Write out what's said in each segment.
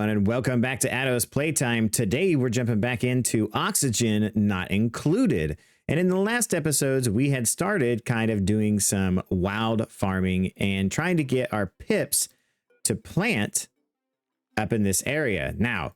everyone, and welcome back to Addo's Playtime. Today, we're jumping back into Oxygen Not Included. And in the last episodes, we had started kind of doing some wild farming and trying to get our pips to plant up in this area. Now,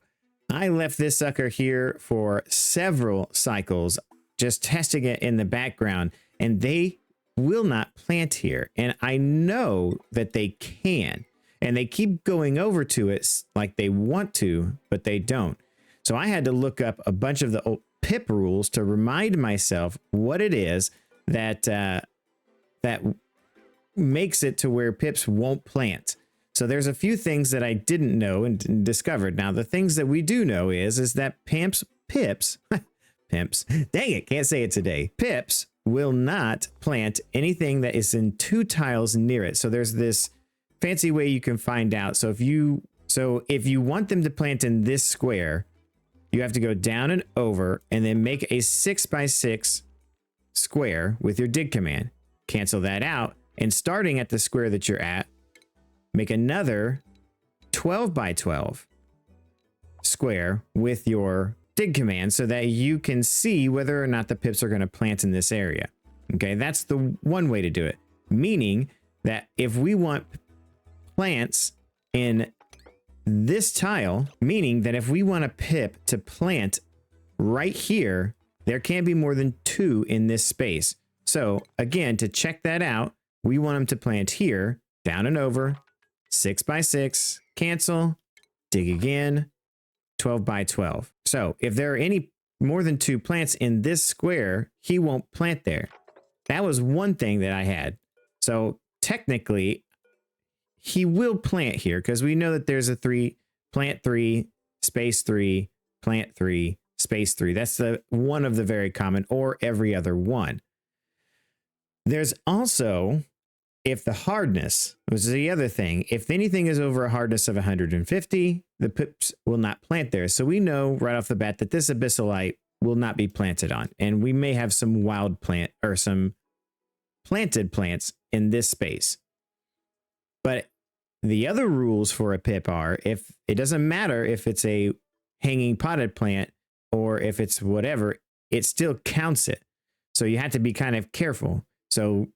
I left this sucker here for several cycles, just testing it in the background, and they will not plant here. And I know that they can. And they keep going over to it like they want to, but they don't. So I had to look up a bunch of the old pip rules to remind myself what it is that that makes it to where pips won't plant. So there's a few things that I didn't know and discovered. Now, the things that we do know is that pips, pimps, dang it, can't say it today. Pips will not plant anything that is in 2 tiles near it. So there's this fancy way you can find out. So if you want them to plant in this square, you have to go down and over and then make a 6x6 square with your dig command. Cancel that out, and starting at the square that you're at, make another 12x12 square with your dig command so that you can see whether or not the pips are going to plant in this area. Okay, that's the one way to do it. Meaning that if we want plants in this tile, meaning that if we want a pip to plant right here, there can't be more than 2 in this space. So again, to check that out, we want them to plant here, down and over, 6x6, cancel, dig again, 12x12. So if there are any more than 2 plants in this square, he won't plant there. That was one thing that I had. So technically, he will plant here because we know that there's a 3, plant 3, space 3, plant 3, space 3. That's the one of the very common, or every other one. There's also, if the hardness was the other thing, if anything is over a hardness of 150, the pips will not plant there. So we know right off the bat that this abyssalite will not be planted on. And we may have some wild plant or some planted plants in this space. But the other rules for a pip are, if it doesn't matter if it's a hanging potted plant or if it's whatever, it still counts it. So you have to be kind of careful. So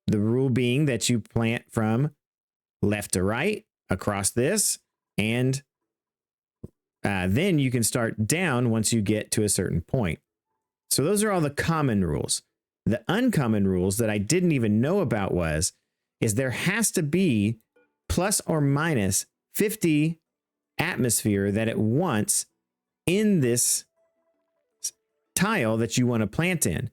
the rule being that you plant from left to right across this, and then you can start down once you get to a certain point. So those are all the common rules. The uncommon rules that I didn't even know about is there has to be plus or minus 50 atmosphere that it wants in this tile that you want to plant in.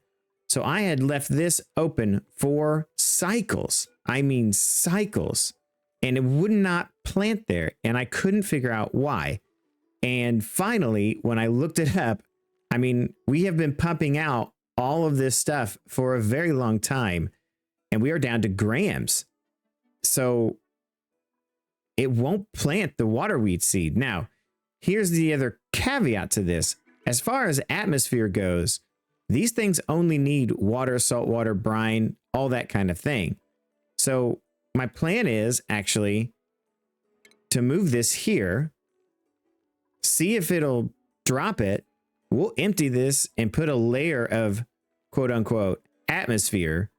So I had left this open for cycles. I mean cycles. And it would not plant there. And I couldn't figure out why. And finally, when I looked it up, I mean, we have been pumping out all of this stuff for a very long time. And we are down to grams. So it won't plant the water weed seed. Now, here's the other caveat to this. As far as atmosphere goes, these things only need water, salt water, brine, all that kind of thing. So my plan is actually to move this here, see if it'll drop it. We'll empty this and put a layer of quote unquote atmosphere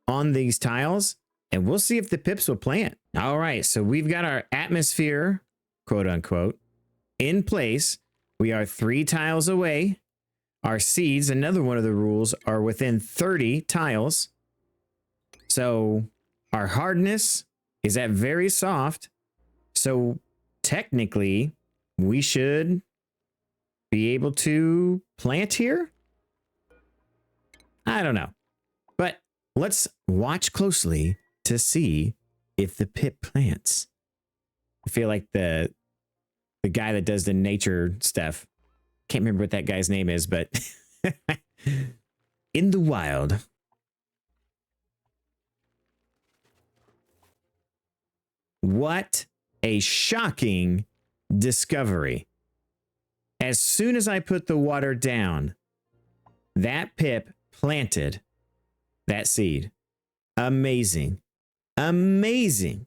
on these tiles, and we'll see if the pips will plant. All right, so we've got our atmosphere, quote unquote, in place. We are 3 tiles away. Our seeds, another one of the rules, are within 30 tiles. So our hardness is at very soft. So technically, we should be able to plant here. I don't know. But let's watch closely to see if the pip plants. I feel like the guy that does the nature stuff, can't remember what that guy's name is, but in the wild. What a shocking discovery. As soon as I put the water down, that pip planted that seed. Amazing. Amazing.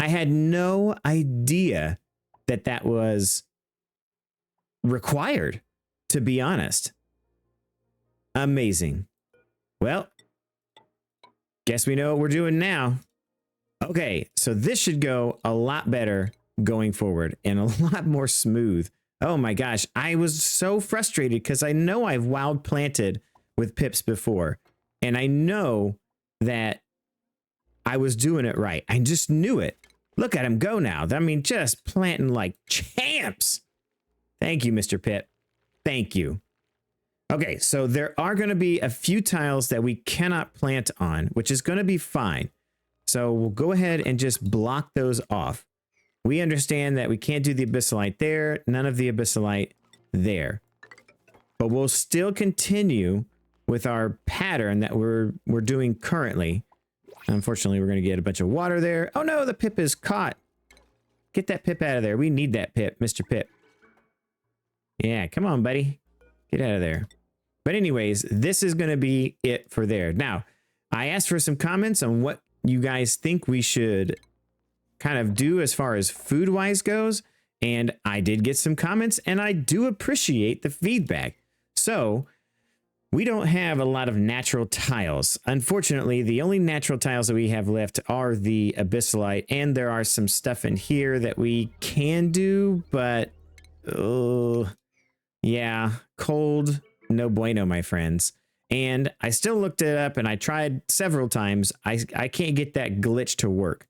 I had no idea that that was required, to be honest. Amazing. Well, guess we know what we're doing now. Okay, so this should go a lot better going forward and a lot more smooth. Oh my gosh, I was so frustrated because I know I've wild planted with pips before, and I know that I was doing it right. I just knew it. Look at him go now. I mean, just planting like champs. Thank you, Mr. Pip. Thank you. Okay, so there are going to be a few tiles that we cannot plant on, which is going to be fine. So we'll go ahead and just block those off. We understand that we can't do the abyssalite there, none of the abyssalite there. But we'll still continue with our pattern that we're doing currently. Unfortunately, we're going to get a bunch of water there. Oh no, the pip is caught. Get that pip out of there. We need that pip, Mr. Pip. Yeah, come on, buddy. Get out of there. But anyways, this is going to be it for there. Now, I asked for some comments on what you guys think we should kind of do as far as food-wise goes. And I did get some comments, and I do appreciate the feedback. So we don't have a lot of natural tiles. Unfortunately, the only natural tiles that we have left are the abyssalite, and there are some stuff in here that we can do, but yeah, cold, no bueno, my friends. And I still looked it up and I tried several times. I can't get that glitch to work.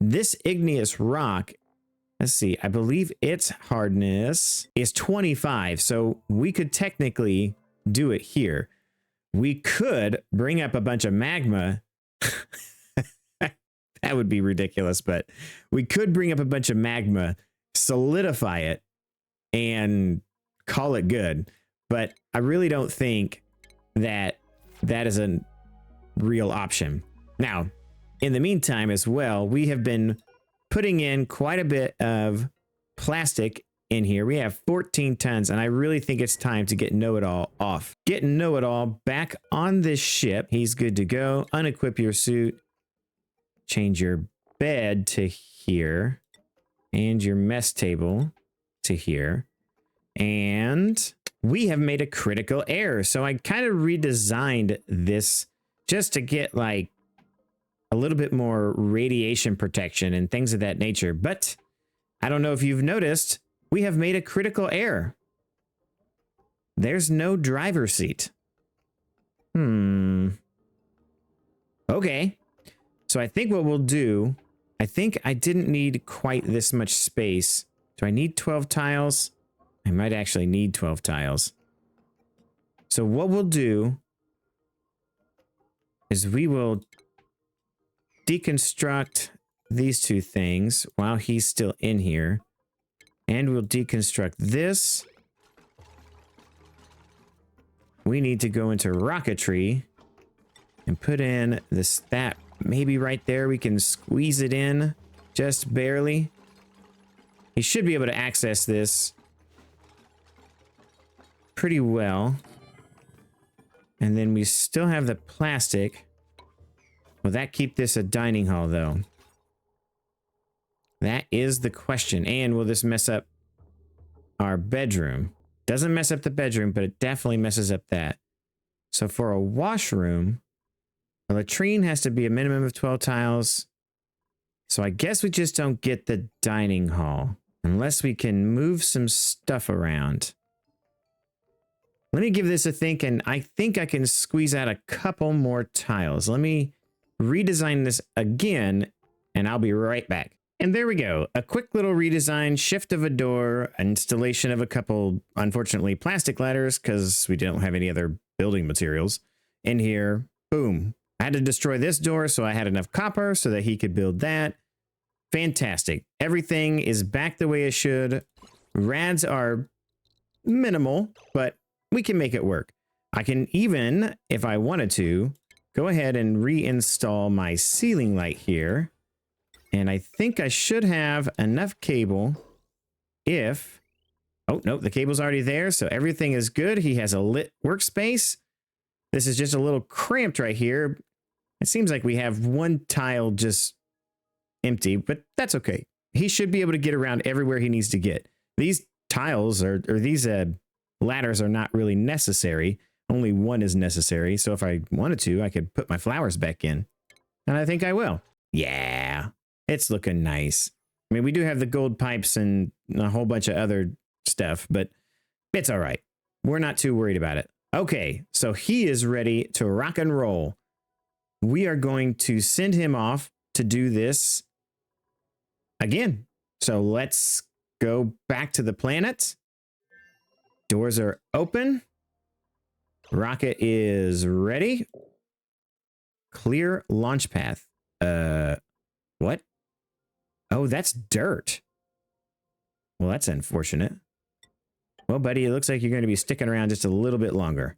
This igneous rock, let's see, I believe its hardness is 25. So we could technically do it here. We could bring up a bunch of magma. That would be ridiculous, but we could bring up a bunch of magma, solidify it, and call it good. But I really don't think that that is a real option. Now, in the meantime as well, we have been putting in quite a bit of plastic in here. We have 14 tons, and I really think it's time to get Know-It-All off. Get Know-It-All back on this ship. He's good to go. Unequip your suit. Change your bed to here. And your mess table to here. And we have made a critical error. So I kind of redesigned this just to get like a little bit more radiation protection and things of that nature. But I don't know if you've noticed, we have made a critical error. There's no driver's seat. Okay. So I think what we'll do, I think I didn't need quite this much space. Do I need 12 tiles? I might actually need 12 tiles. So what we'll do is we will deconstruct these two things while he's still in here. And we'll deconstruct this. We need to go into rocketry and put in this, that maybe right there. We can squeeze it in just barely. He should be able to access this pretty well. And then we still have the plastic. Will that keep this a dining hall though? That is the question. And will this mess up our bedroom? Doesn't mess up the bedroom, but it definitely messes up that. So for a washroom, a latrine has to be a minimum of 12 tiles. So I guess we just don't get the dining hall unless we can move some stuff around. Let me give this a think, and I think I can squeeze out a couple more tiles. Let me redesign this again, and I'll be right back. And there we go. A quick little redesign, shift of a door, installation of a couple, unfortunately, plastic ladders, because we don't have any other building materials in here. Boom. I had to destroy this door, so I had enough copper so that he could build that. Fantastic. Everything is back the way it should. Rads are minimal, but we can make it work. I can even, if I wanted to, go ahead and reinstall my ceiling light here. And I think I should have enough cable if... Oh, no, the cable's already there, so everything is good. He has a lit workspace. This is just a little cramped right here. It seems like we have one tile just empty, but that's okay. he should be able to get around everywhere he needs to get. These tiles or these ladders are not really necessary. Only one is necessary. So if I wanted to, I could put my flowers back in. And I think I will. Yeah, it's looking nice. I mean, we do have the gold pipes and a whole bunch of other stuff, but it's all right. We're not too worried about it. Okay, so he is ready to rock and roll. We are going to send him off to do this again. So let's go back to the planet. Doors are open. Rocket is ready. Clear launch path. What? Oh, that's dirt. Well, that's unfortunate. Well, buddy, it looks like you're going to be sticking around just a little bit longer.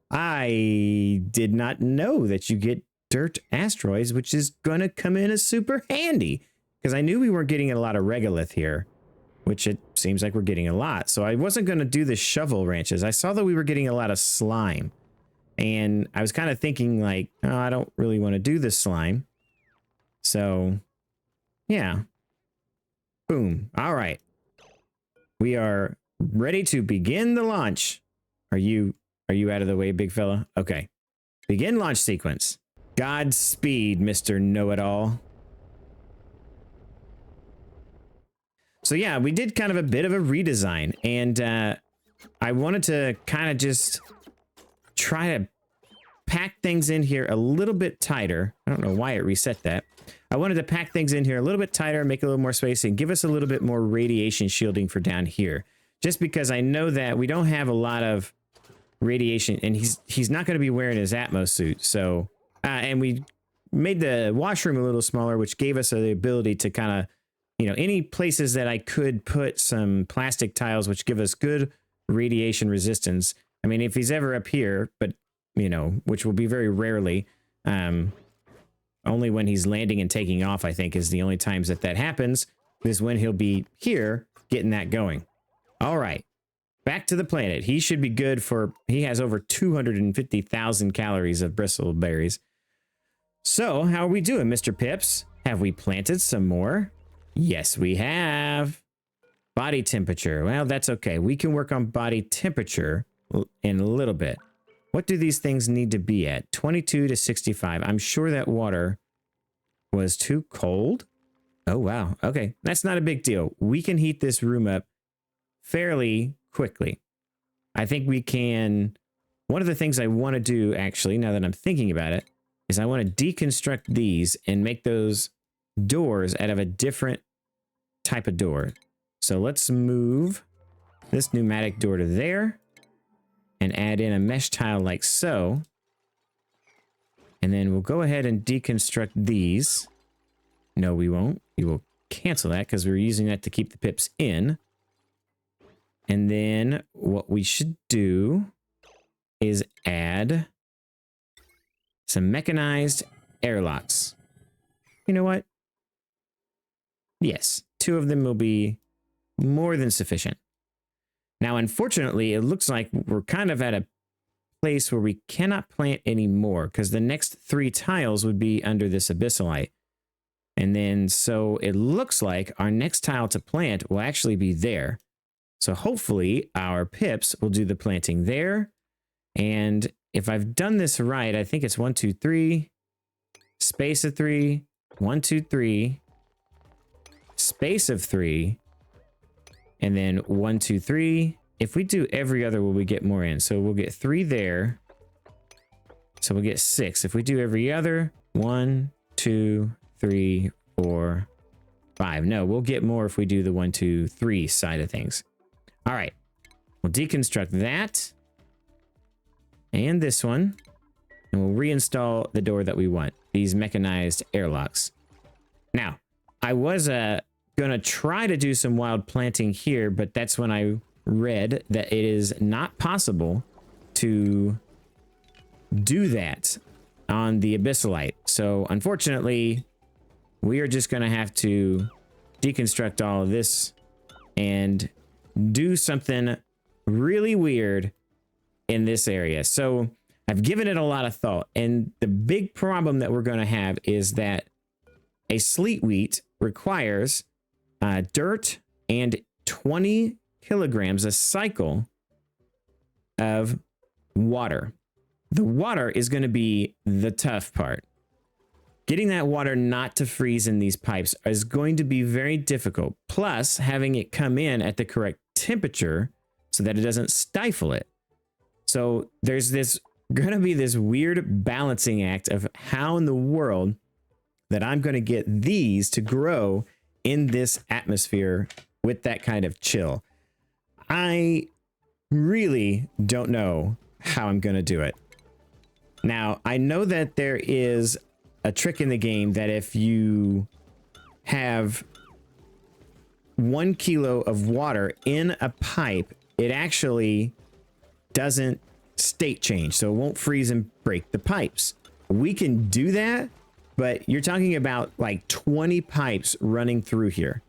I did not know that you get dirt asteroids, which is going to come in as super handy. Because I knew we weren't getting a lot of regolith here, which it seems like we're getting a lot. So I wasn't going to do the shovel ranches. I saw that we were getting a lot of slime. And I was kind of thinking like, oh, I don't really want to do this slime. So, yeah. Boom. All right. We are ready to begin the launch. Are you out of the way, big fella? Okay. Begin launch sequence. Godspeed, Mr. Know-It-All. So yeah, we did kind of a bit of a redesign, and I wanted to kind of just try to pack things in here a little bit tighter. I don't know why it reset that. I wanted to pack things in here a little bit tighter, make a little more space, and give us a little bit more radiation shielding for down here. Just because I know that we don't have a lot of radiation, and he's not going to be wearing his Atmos suit. So, and we made the washroom a little smaller, which gave us the ability to kind of, you know, any places that I could put some plastic tiles, which give us good radiation resistance. I mean, if he's ever up here, but, you know, which will be very rarely, only when he's landing and taking off, I think, is the only times that that happens, is when he'll be here getting that going. All right. Back to the planet. He should be good for, he has over 250,000 calories of bristleberries. So, how are we doing, Mr. Pips? Have we planted some more? Yes, we have. Body temperature. Well, that's okay. We can work on body temperature in a little bit. What do these things need to be at? 22 to 65. I'm sure that water was too cold. Oh, wow. Okay, that's not a big deal. We can heat this room up fairly quickly. I think we can. One of the things I want to do, actually, now that I'm thinking about it, is I want to deconstruct these and make those doors out of a different type of door. So let's move this pneumatic door to there and add in a mesh tile like so. And then we'll go ahead and deconstruct these. No, we won't. We will cancel that because we're using that to keep the pips in. And then what we should do is add some mechanized airlocks. You know what? Yes, 2 of them will be more than sufficient. Now, unfortunately, it looks like we're kind of at a place where we cannot plant anymore because the next 3 tiles would be under this abyssalite. And then, so it looks like our next tile to plant will actually be there. So hopefully our pips will do the planting there. And if I've done this right, I think it's 1, 2, 3, space of 3, 1, 2, 3, space of 3, and then 1, 2, 3. If we do every other, will we get more in? So we'll get 3 there. So we'll get 6. If we do every other, 1, 2, 3, 4, 5. No, we'll get more if we do the 1, 2, 3 side of things. All right, we'll deconstruct that and this one, and we'll reinstall the door that we want, these mechanized airlocks. Now, I was gonna try to do some wild planting here, but that's when I read that it is not possible to do that on the abyssalite. So unfortunately, we are just gonna have to deconstruct all of this and do something really weird in this area. So I've given it a lot of thought, and the big problem that we're going to have is that a sleet wheat requires dirt and 20 kilograms a cycle of water. The water is going to be the tough part. Getting that water not to freeze in these pipes is going to be very difficult. Plus, having it come in at the correct temperature so that it doesn't stifle it. So there's going to be this weird balancing act of how in the world that I'm going to get these to grow in this atmosphere with that kind of chill. I really don't know how I'm going to do it. Now, I know that there is a trick in the game that if you have 1 kilo of water in a pipe, it actually doesn't state change. So it won't freeze and break the pipes. We can do that, but you're talking about like 20 pipes running through here.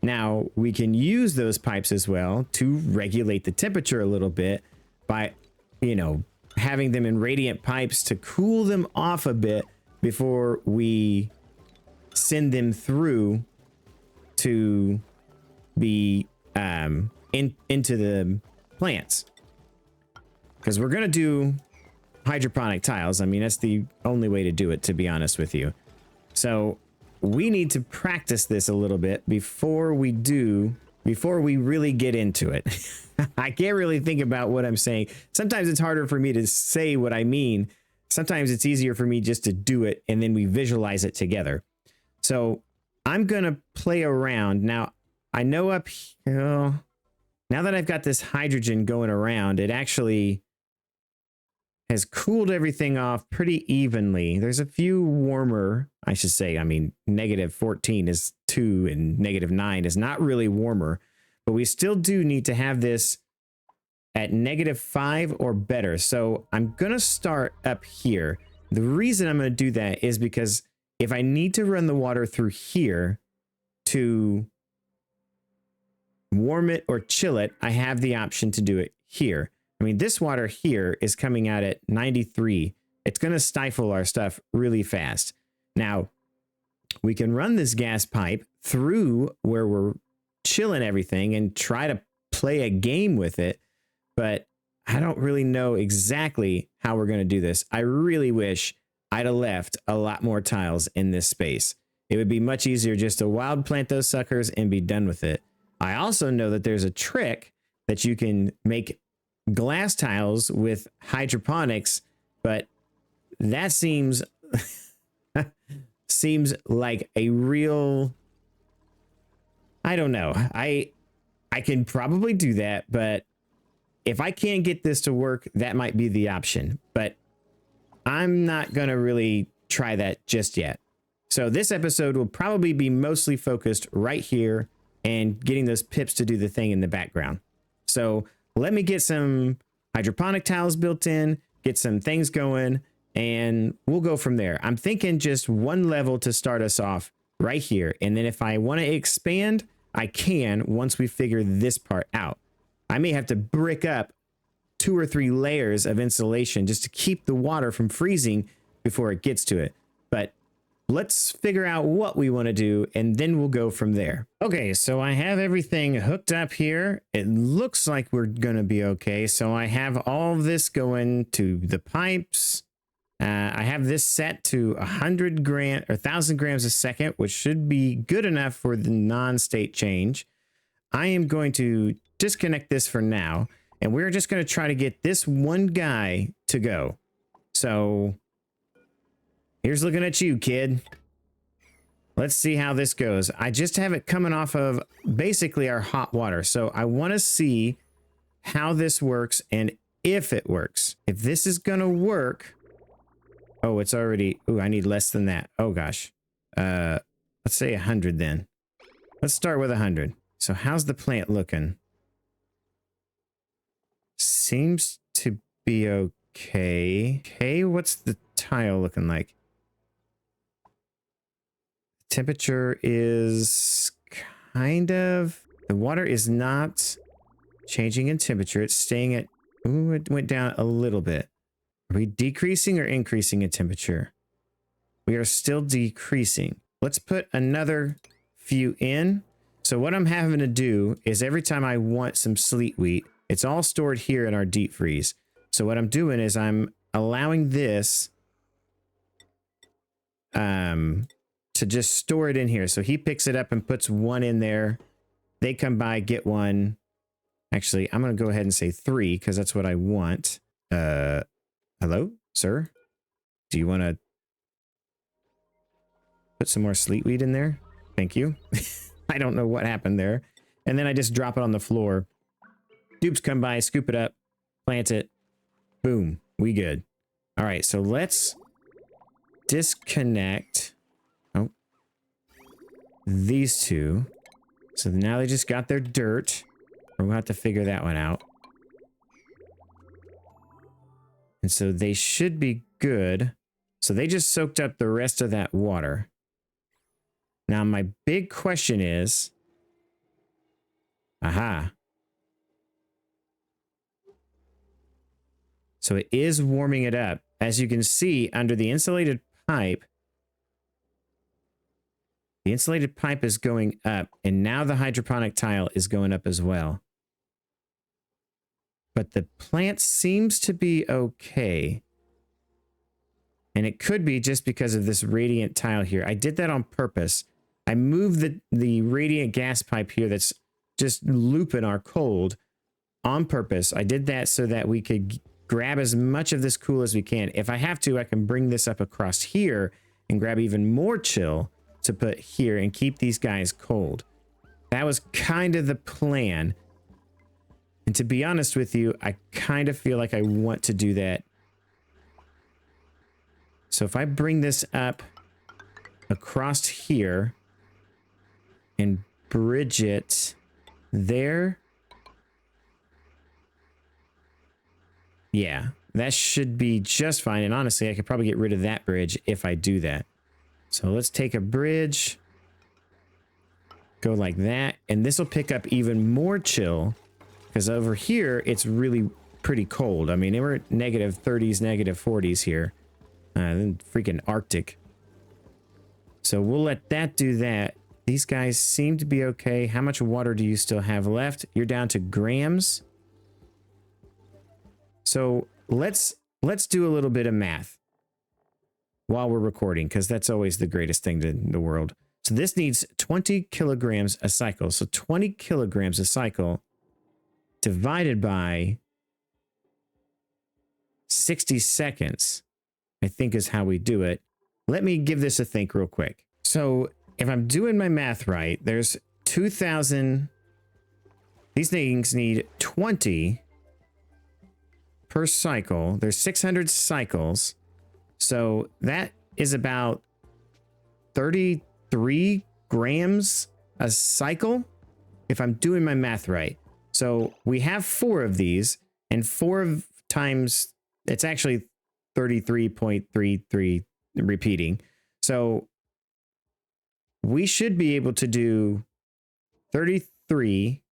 Now, we can use those pipes as well to regulate the temperature a little bit by, you know, having them in radiant pipes to cool them off a bit before we send them through to be into the plants. Because we're going to do hydroponic tiles. I mean, that's the only way to do it, to be honest with you. So we need to practice this a little bit before we really get into it. I can't really think about what I'm saying. Sometimes it's harder for me to say what I mean. Sometimes it's easier for me just to do it and then we visualize it together. So I'm going to play around. Now, I know up here, now that I've got this hydrogen going around, it actually has cooled everything off pretty evenly. There's a few warmer, I should say. I mean, -14 is 2 and -9 is not really warmer, but we still do need to have this at -5 or better. So I'm going to start up here. The reason I'm going to do that is because if I need to run the water through here to warm it or chill it, I have the option to do it here. I mean, this water here is coming out at 93. It's going to stifle our stuff really fast. Now, we can run this gas pipe through where we're chilling everything and try to play a game with it. But I don't really know exactly how we're going to do this. I really wish I'd have left a lot more tiles in this space. It would be much easier just to wild plant those suckers and be done with it. I also know that there's a trick that you can make glass tiles with hydroponics, but that seems like a real, I don't know. I can probably do that, but if I can't get this to work, that might be the option, but I'm not going to really try that just yet. So this episode will probably be mostly focused right here and getting those pips to do the thing in the background. So let me get some hydroponic tiles built in, get some things going, and we'll go from there. I'm thinking just one level to start us off right here. And then if I want to expand, I can once we figure this part out. I may have to brick up 2 or 3 layers of insulation just to keep the water from freezing before it gets to it. But let's figure out what we want to do, and then we'll go from there. Okay, so I have everything hooked up here. It looks like we're going to be okay. So I have all of this going to the pipes. I have this set to 100 grams or 1,000 grams a second, which should be good enough for the non-state change. I am going to disconnect this for now, and we're just going to try to get this one guy to go. So here's looking at you, kid. Let's see how this goes. I just have it coming off of basically our hot water. So I want to see how this works and if it works. If this is going to work. Oh, it's already. Oh, I need less than that. Oh, gosh. Let's say 100 then. Let's start with 100. So how's the plant looking? Seems to be okay. Okay, what's the tile looking like? Temperature is kind of, the water is not changing in temperature. It's staying at, ooh, it went down a little bit. Are we decreasing or increasing in temperature? We are still decreasing. Let's put another few in. So what I'm having to do is every time I want some sleet wheat, it's all stored here in our deep freeze. So what I'm doing is I'm allowing this to just store it in here. So he picks it up and puts one in there. They come by, get one. Actually, I'm going to go ahead and say 3 because that's what I want. Hello, sir? Do you want to put some more sleet wheat in there? Thank you. I don't know what happened there. And then I just drop it on the floor. Dupes come by, scoop it up, plant it. Boom. We good. All right, so let's disconnect these two. So now they just got their dirt. We're gonna have to figure that one out. And so they should be good. So they just soaked up the rest of that water. Now my big question is, aha. So it is warming it up. As you can see under the insulated pipe, the insulated pipe is going up, and now the hydroponic tile is going up as well. But the plant seems to be okay. And it could be just because of this radiant tile here. I did that on purpose. I moved the radiant gas pipe here that's just looping our cold on purpose. I did that so that we could grab as much of this cool as we can. If I have to, I can bring this up across here and grab even more chill to put here and keep these guys cold. That was kind of the plan. And to be honest with you, I kind of feel like I want to do that. So if I bring this up across here and bridge it there. Yeah, that should be just fine. And honestly, I could probably get rid of that bridge if I do that. So let's take a bridge, go like that, and this will pick up even more chill because over here, it's really pretty cold. I mean, we're at negative 30s, negative 40s here. Freaking Arctic. So we'll let that do that. These guys seem to be okay. How much water do you still have left? You're down to grams. So let's do a little bit of math while we're recording, because that's always the greatest thing in the world. So this needs 20 kilograms a cycle. So 20 kilograms a cycle divided by 60 seconds, I think is how we do it. Let me give this a think real quick. So if I'm doing my math right, there's 2,000. These things need 20 per cycle. There's 600 cycles. So that is about 33 grams a cycle, if I'm doing my math right. So we have 4 of these, and 4 times, it's actually 33.33 repeating. So we should be able to do 33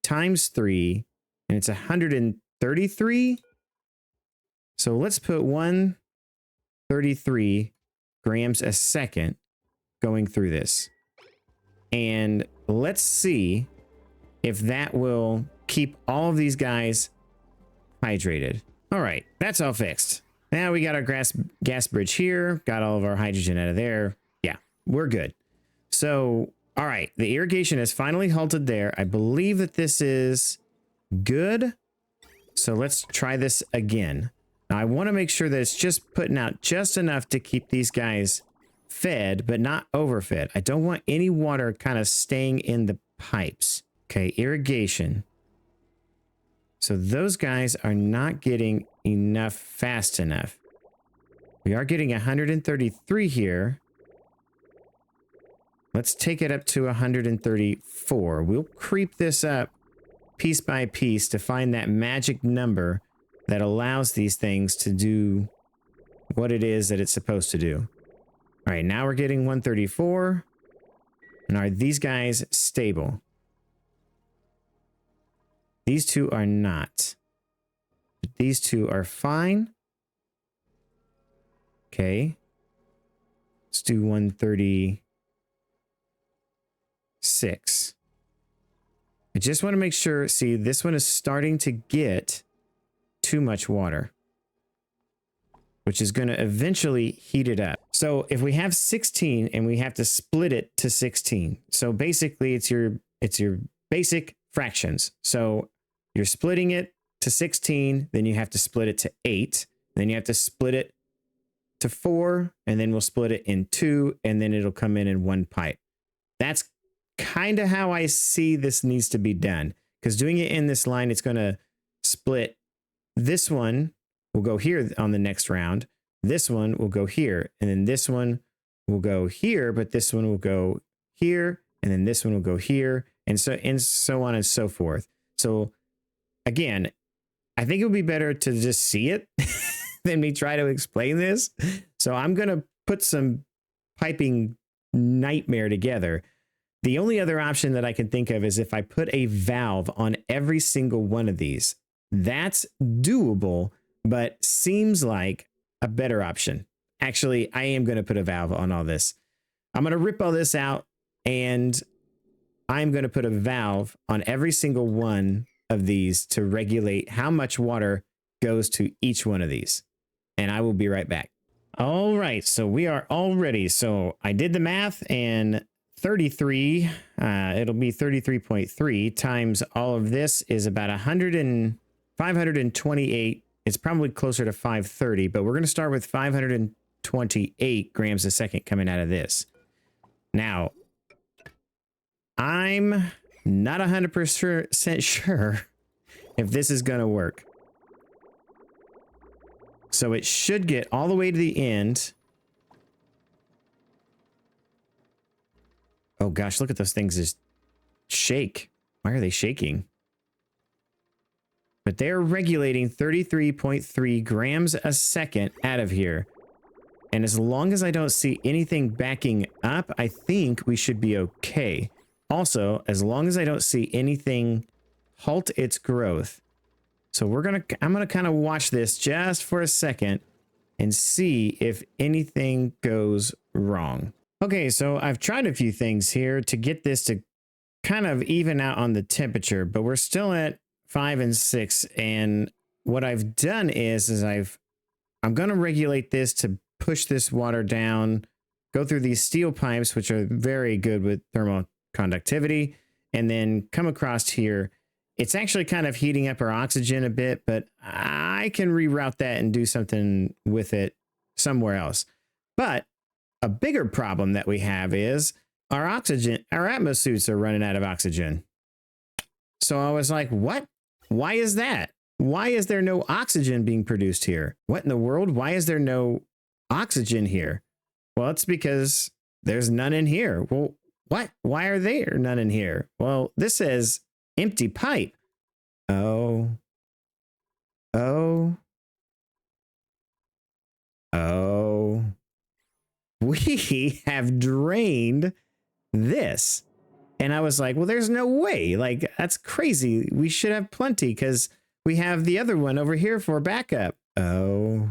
times 3, and it's 133. So let's put 133 grams a second going through this. And let's see if that will keep all of these guys hydrated. All right, that's all fixed. Now we got our gas bridge here, got all of our hydrogen out of there. Yeah, we're good. So, all right, the irrigation has finally halted there. I believe that this is good. So let's try this again. Now I want to make sure that it's just putting out just enough to keep these guys fed, but not overfed. I don't want any water kind of staying in the pipes. Okay, irrigation. So those guys are not getting enough fast enough. We are getting 133 here. Let's take it up to 134. We'll creep this up piece by piece to find that magic number that allows these things to do what it is that it's supposed to do. All right, now we're getting 134. And are these guys stable? These two are not. But these two are fine. Okay. Let's do 130. 6. I just want to make sure, see, this one is starting to get too much water, which is going to eventually heat it up. So if we have 16 and we have to split it to 16. So basically it's your basic fractions. So you're splitting it to 16, then you have to split it to 8, then you have to split it to 4, and then we'll split it in 2, and then it'll come in one pipe. That's kind of how I see this needs to be done, because doing it in this line, it's going to split. This one will go here on the next round. This one will go here, and then this one will go here, but this one will go here, and then this one will go here, and so on and so forth. So again, I think it would be better to just see it than me try to explain this. So I'm going to put some piping nightmare together. The only other option that I can think of is if I put a valve on every single one of these. That's doable, but seems like a better option. Actually, I am going to put a valve on all this. I'm going to rip all this out, and I'm going to put a valve on every single one of these to regulate how much water goes to each one of these. And I will be right back. All right, so we are all ready. So I did the math, and 33, it'll be 33.3 times all of this is about 528. It's probably closer to 530, but we're going to start with 528 grams a second coming out of this. Now, I'm not 100% sure if this is going to work. So it should get all the way to the end. Oh gosh, look at those things just shake. Why are they shaking? But they're regulating 33.3 grams a second out of here. And as long as I don't see anything backing up, I think we should be okay. Also, as long as I don't see anything halt its growth. So I'm gonna kind of watch this just for a second and see if anything goes wrong. Okay, so I've tried a few things here to get this to kind of even out on the temperature, but we're still at 5 and 6. And what I've done is I'm going to regulate this to push this water down, go through these steel pipes, which are very good with thermal conductivity, and then come across here. It's actually kind of heating up our oxygen a bit, but I can reroute that and do something with it somewhere else. But a bigger problem that we have is our Atmos suits are running out of oxygen. So I was like, what? Why is that? Why is there no oxygen being produced here? What in the world? Why is there no oxygen here? Well, it's because there's none in here. Well, what? Why are there none in here? Well, this says empty pipe. Oh. We have drained this. And I was like, well, there's no way. Like, that's crazy. We should have plenty because we have the other one over here for backup. Oh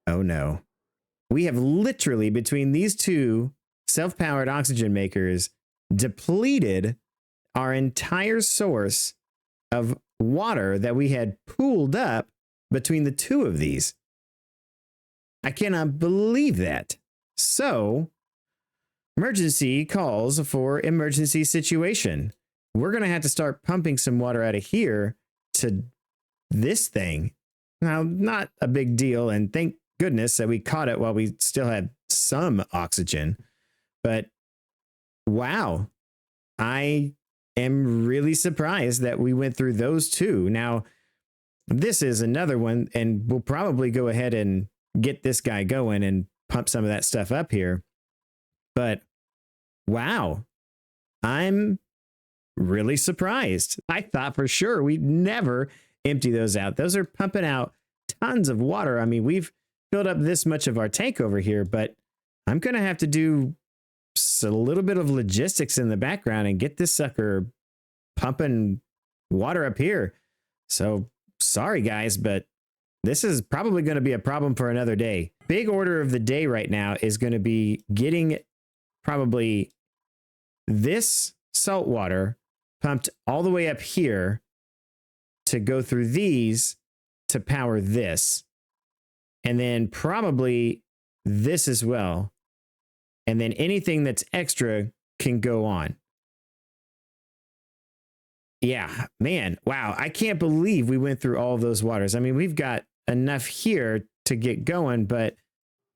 no. We have literally, between these two self-powered oxygen makers, depleted our entire source of water that we had pooled up between the two of these. I cannot believe that. So, emergency calls for emergency situation. We're going to have to start pumping some water out of here to this thing. Now, not a big deal, and thank goodness that we caught it while we still had some oxygen. But wow, I am really surprised that we went through those two. Now, this is another one, and we'll probably go ahead and get this guy going and pump some of that stuff up here. But wow, I'm really surprised. I thought for sure we'd never empty those out. Those are pumping out tons of water. I mean, we've filled up this much of our tank over here, but I'm going to have to do a little bit of logistics in the background and get this sucker pumping water up here. So sorry guys, but this is probably going to be a problem for another day. big order of the day right now is going to be getting probably this salt water pumped all the way up here to go through these to power this. And then probably this as well. And then anything that's extra can go on. Yeah, man. Wow. I can't believe we went through all of those waters. I mean, we've got enough here to get going, but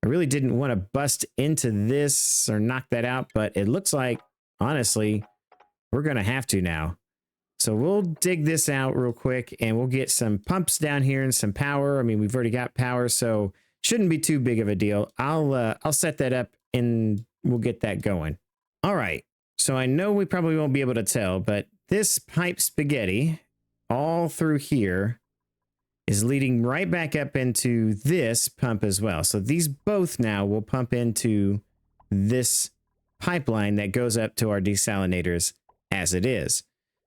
I really didn't want to bust into this or knock that out. But it looks like, honestly, we're going to have to now. So we'll dig this out real quick and we'll get some pumps down here and some power. I mean, we've already got power, so shouldn't be too big of a deal. I'll set that up and we'll get that going. All right. So I know we probably won't be able to tell, but this pipe spaghetti all through here is leading right back up into this pump as well. So these both now will pump into this pipeline that goes up to our desalinators as it is.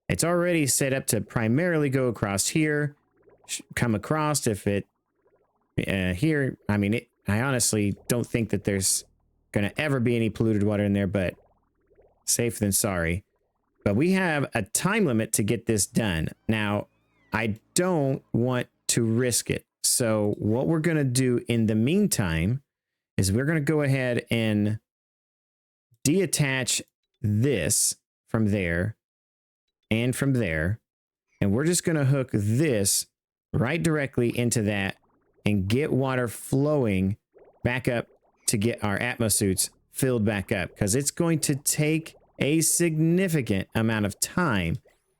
It's already set up to primarily go across here, come across if it here. I mean, I honestly don't think that there's going to ever be any polluted water in there, but safe than sorry. But we have a time limit to get this done. Now, I don't want to risk it. So what we're going to do in the meantime is we're going to go ahead and deattach this from there and from there. And we're just going to hook this right directly into that and get water flowing back up to get our atmosuits filled back up, because it's going to take a significant amount of time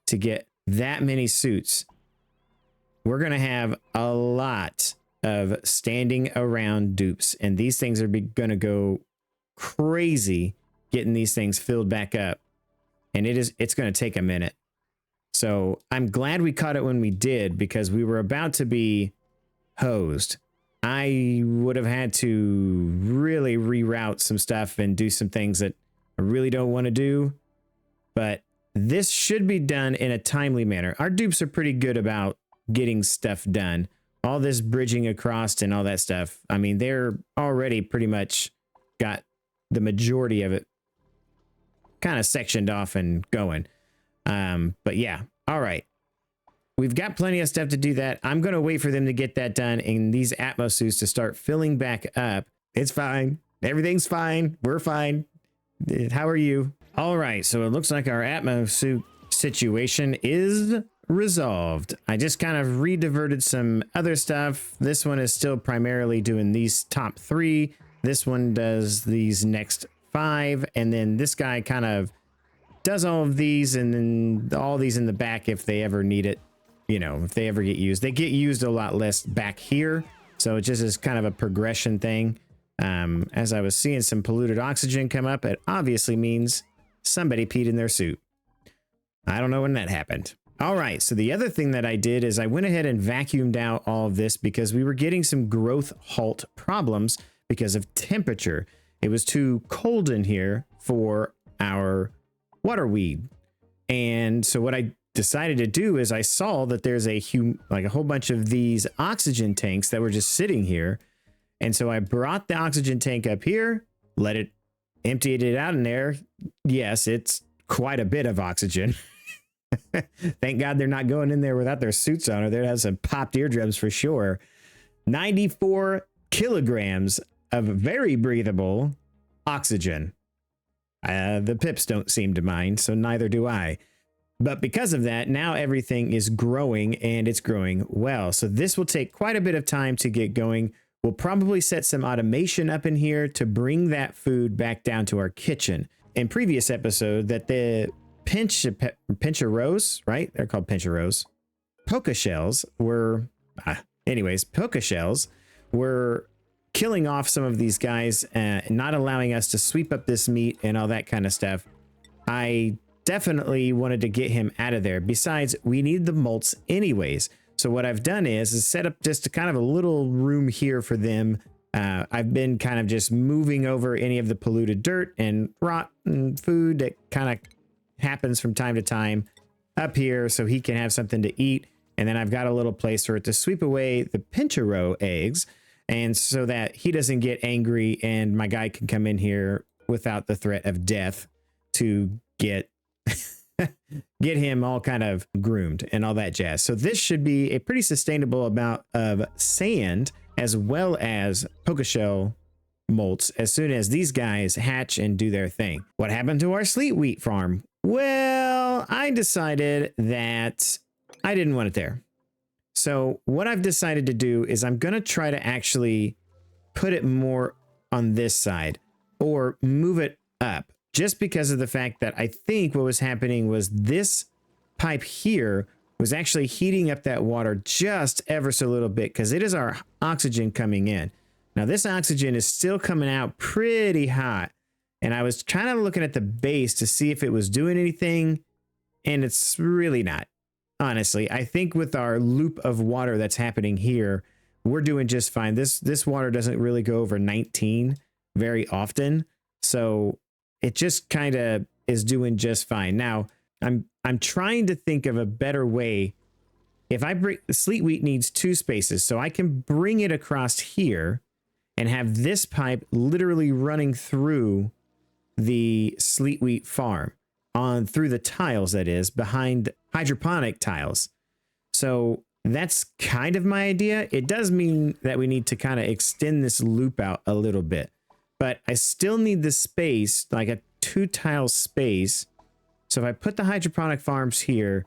to get that many suits. We're going to have a lot of standing around dupes, and these things are going to go crazy getting these things filled back up. And it's going to take a minute. So I'm glad we caught it when we did, because we were about to be hosed. I would have had to really reroute some stuff and do some things that I really don't want to do. But this should be done in a timely manner. Our dupes are pretty good about getting stuff done. All this bridging across and all that stuff. I mean, they're already pretty much got the majority of it kind of sectioned off and going. But yeah, all right. We've got plenty of stuff to do that. I'm going to wait for them to get that done and these atmosuits to start filling back up. It's fine. Everything's fine. We're fine. How are you? All right. So it looks like our atmosuit situation is resolved. I just kind of re-diverted some other stuff. This one is still primarily doing these top 3. This one does these next 5. And then this guy kind of does all of these and then all these in the back if they ever need it. You know, if they ever get used. They get used a lot less back here. So it just is kind of a progression thing. As I was seeing some polluted oxygen come up, it obviously means somebody peed in their suit. I don't know when that happened. All right, so the other thing that I did is I went ahead and vacuumed out all of this because we were getting some growth halt problems because of temperature. It was too cold in here for our water weed. And so what I decided to do is I saw that there's a whole bunch of these oxygen tanks that were just sitting here. And so I brought the oxygen tank up here, emptied it out in there. Yes, it's quite a bit of oxygen. Thank God they're not going in there without their suits on, or they'd have some popped eardrums for sure. 94 kilograms of very breathable oxygen. The pips don't seem to mind, so neither do I. But because of that, now everything is growing and it's growing well. So this will take quite a bit of time to get going. We'll probably set some automation up in here to bring that food back down to our kitchen. In previous episode, that the pincheros, right? They're called pincheros. Puka shells were, puka shells were killing off some of these guys, not allowing us to sweep up this meat and all that kind of stuff. I definitely wanted to get him out of there. Besides, we need the molts anyways. So what I've done is set up just a kind of a little room here for them. I've been kind of just moving over any of the polluted dirt and rotten food that kind of happens from time to time up here so he can have something to eat. And then I've got a little place for it to sweep away the pinchero eggs And so that he doesn't get angry and my guy can come in here without the threat of death to get get him all kind of groomed and all that jazz. So this should be a pretty sustainable amount of sand as well as puka shell molts as soon as these guys hatch and do their thing. What happened to our sleet wheat farm? Well, I decided that I didn't want it there. So what I've decided to do is I'm going to try to actually put it more on this side or move it up, just because of the fact that I think what was happening was this pipe here was actually heating up that water just ever so little bit, because it is our oxygen coming in. Now this oxygen is still coming out pretty hot, and I was kind of looking at the base to see if it was doing anything, and it's really not. Honestly, I think with our loop of water that's happening here, we're doing just fine. This water doesn't really go over 19 very often, so it just kind of is doing just fine. Now, I'm trying to think of a better way. If I bring the sleet wheat needs 2 spaces, so I can bring it across here and have this pipe literally running through the sleet wheat farm on through the tiles, that is behind hydroponic tiles. So that's kind of my idea. It does mean that we need to kind of extend this loop out a little bit, but I still need the space, like a 2 tile space. So if I put the hydroponic farms here,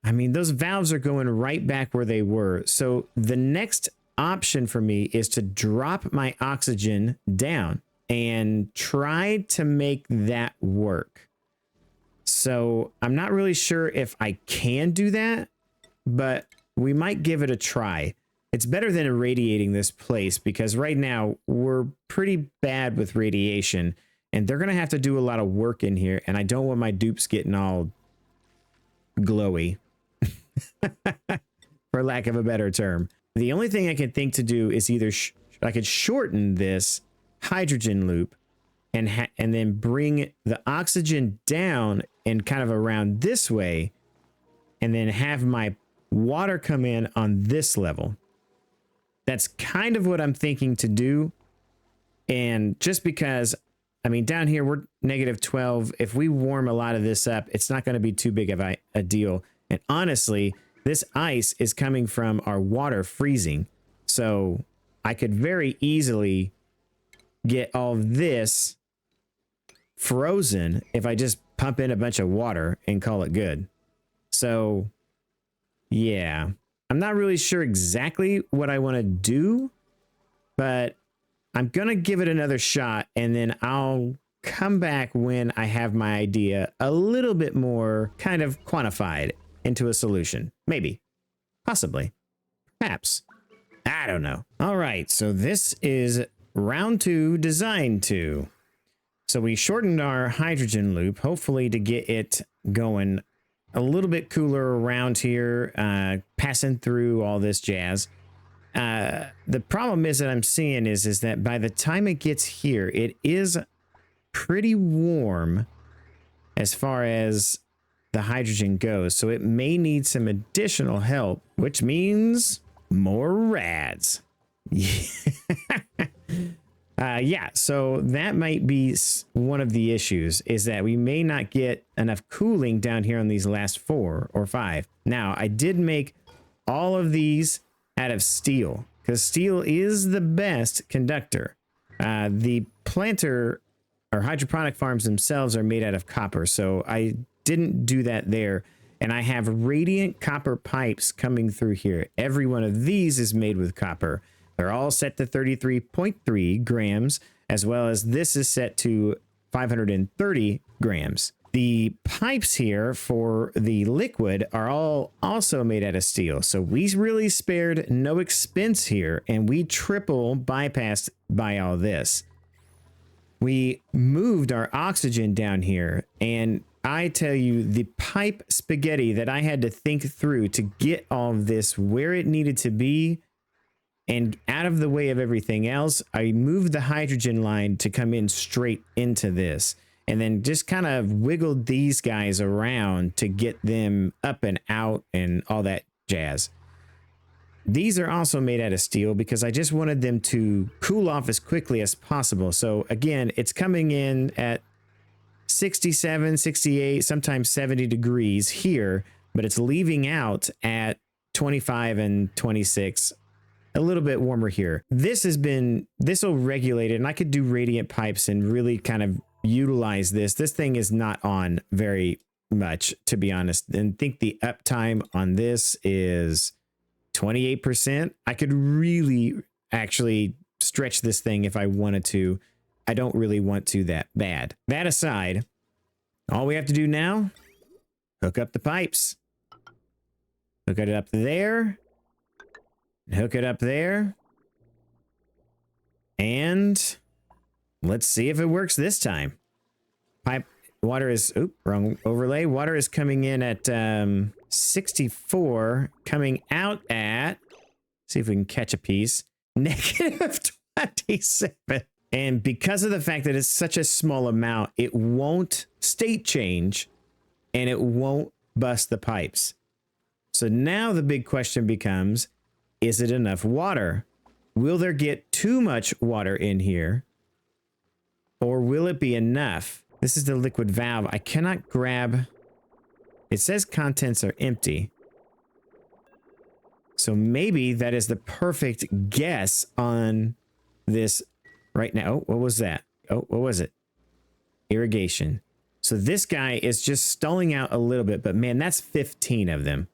I mean, those valves are going right back where they were. So the next option for me is to drop my oxygen down and try to make that work. So I'm not really sure if I can do that, but we might give it a try. It's better than irradiating this place, because right now we're pretty bad with radiation and they're going to have to do a lot of work in here. And I don't want my dupes getting all glowy, for lack of a better term. The only thing I can think to do is either I could shorten this hydrogen loop and then bring the oxygen down and kind of around this way, and then have my water come in on this level. That's kind of what I'm thinking to do. And just because, I mean, down here we're -12. If we warm a lot of this up, it's not going to be too big of a deal. And honestly, this ice is coming from our water freezing. So I could very easily get all of this frozen if I just pump in a bunch of water and call it good. So yeah, I'm not really sure exactly what I want to do, but I'm going to give it another shot, and then I'll come back when I have my idea a little bit more kind of quantified into a solution. Maybe, possibly, perhaps. I don't know. All right, so this is round 2, design 2. So we shortened our hydrogen loop, hopefully to get it going a little bit cooler around here, passing through all this jazz. The problem is that I'm seeing is that by the time it gets here, it is pretty warm as far as the hydrogen goes. So it may need some additional help, which means more rads. Yeah, so that might be one of the issues, is that we may not get enough cooling down here on these last 4 or 5. Now, I did make all of these out of steel, because steel is the best conductor. The planter or hydroponic farms themselves are made out of copper, so I didn't do that there. And I have radiant copper pipes coming through here. Every one of these is made with copper. They're all set to 33.3 grams, as well as this is set to 530 grams. The pipes here for the liquid are all also made out of steel. So we really spared no expense here, and we triple bypassed by all this. We moved our oxygen down here, and I tell you, the pipe spaghetti that I had to think through to get all of this where it needed to be and out of the way of everything else, I moved the hydrogen line to come in straight into this, and then just kind of wiggled these guys around to get them up and out and all that jazz. These are also made out of steel because I just wanted them to cool off as quickly as possible. So again, it's coming in at 67, 68, sometimes 70 degrees here, but it's leaving out at 25 and 26, a little bit warmer here. This will regulate it, and I could do radiant pipes and really kind of utilize this. This thing is not on very much, to be honest, and I think the uptime on this is 28%. I could really actually stretch this thing if I wanted to. I don't really want to that bad. That aside, all we have to do now, hook up the pipes. Hook it up there. Hook it up there. And let's see if it works this time. Water is, wrong overlay. Water is coming in at 64, coming out at, see if we can catch a piece, negative 27. And because of the fact that it's such a small amount, it won't state change and it won't bust the pipes. So now the big question becomes, is it enough water? Will there get too much water in here? Or will it be enough? This is the liquid valve. I cannot grab. It says contents are empty. So maybe that is the perfect guess on this right now. Oh, what was that? Oh, what was it? Irrigation. So this guy is just stalling out a little bit, but man, that's 15 of them.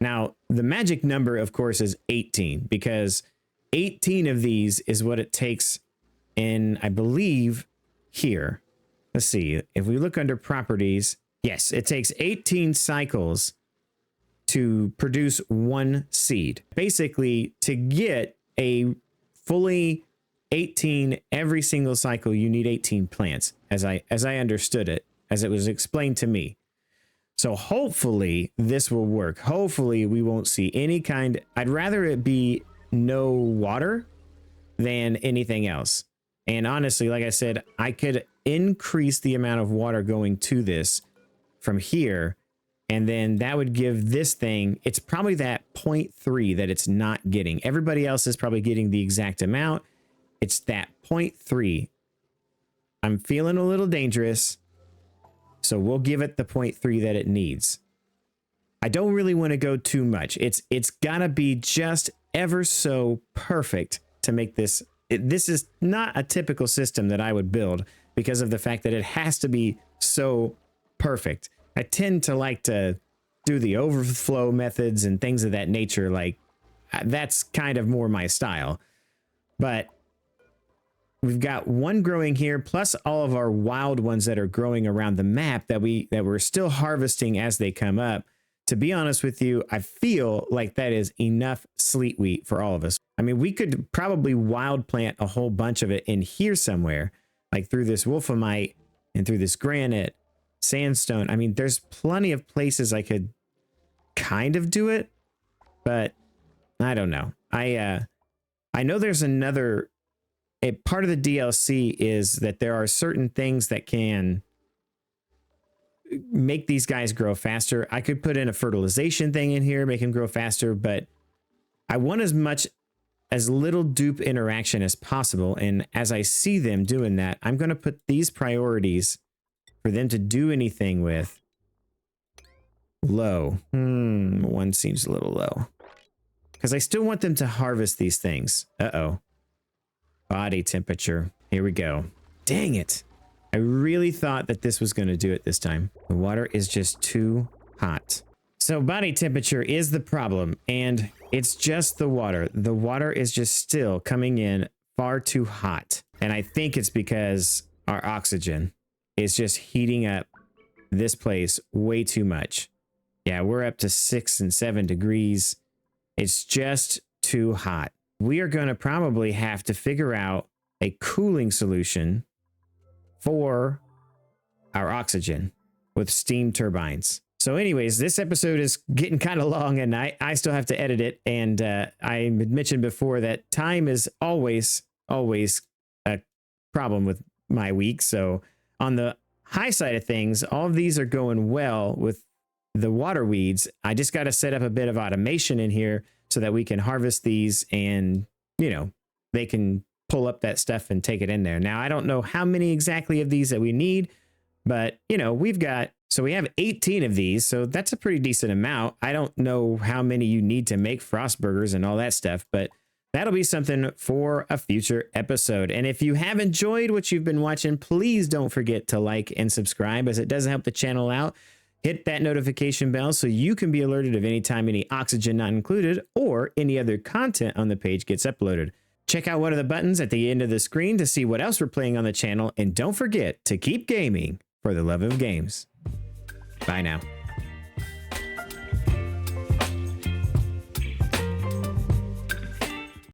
Now, the magic number, of course, is 18 because 18 of these is what it takes in, I believe, here. Let's see. If we look under properties, yes, it takes 18 cycles to produce one seed. Basically, to get a fully 18 every single cycle, you need 18 plants, as I understood it, as it was explained to me. So hopefully this will work. Hopefully we won't see any kind. I'd rather it be no water than anything else. And honestly, like I said, I could increase the amount of water going to this from here. And then that would give this thing, it's probably that 0.3 that it's not getting. Everybody else is probably getting the exact amount. It's that 0.3. I'm feeling a little dangerous. So we'll give it the 0.3 that it needs. I don't really want to go too much. It's gotta be just ever so perfect to make this. This is not a typical system that I would build because of the fact that it has to be so perfect. I tend to like to do the overflow methods and things of that nature. Like that's kind of more my style. But we've got one growing here, plus all of our wild ones that are growing around the map that we're still harvesting as they come up. To be honest with you, I feel like that is enough sleet wheat for all of us. I mean, we could probably wild plant a whole bunch of it in here somewhere, like through this wolframite and through this granite, sandstone. I mean, there's plenty of places I could kind of do it, but I don't know. I know there's another. A part of the DLC is that there are certain things that can make these guys grow faster. I could put in a fertilization thing in here, make them grow faster, but I want as little dupe interaction as possible. And as I see them doing that, I'm going to put these priorities for them to do anything with low. One seems a little low because I still want them to harvest these things. Uh-oh. Body temperature. Here we go. Dang it. I really thought that this was going to do it this time. The water is just too hot. So body temperature is the problem, and it's just the water. The water is just still coming in far too hot. And I think it's because our oxygen is just heating up this place way too much. Yeah, we're up to 6 and 7 degrees. It's just too hot. We are going to probably have to figure out a cooling solution for our oxygen with steam turbines. So anyways, this episode is getting kind of long and I still have to edit it. And I mentioned before that time is always a problem with my week. So on the high side of things, all of these are going well with the water weeds. I just got to set up a bit of automation in here so that we can harvest these and, you know, they can pull up that stuff and take it in there. Now, I don't know how many exactly of these that we need, but, you know, we have 18 of these, so that's a pretty decent amount. I don't know how many you need to make frost burgers and all that stuff, but that'll be something for a future episode. And if you have enjoyed what you've been watching, please don't forget to like and subscribe, as it does help the channel out. Hit that notification bell so you can be alerted of any time any Oxygen Not Included or any other content on the page gets uploaded. Check out one of the buttons at the end of the screen to see what else we're playing on the channel, and don't forget to keep gaming for the love of games. Bye now.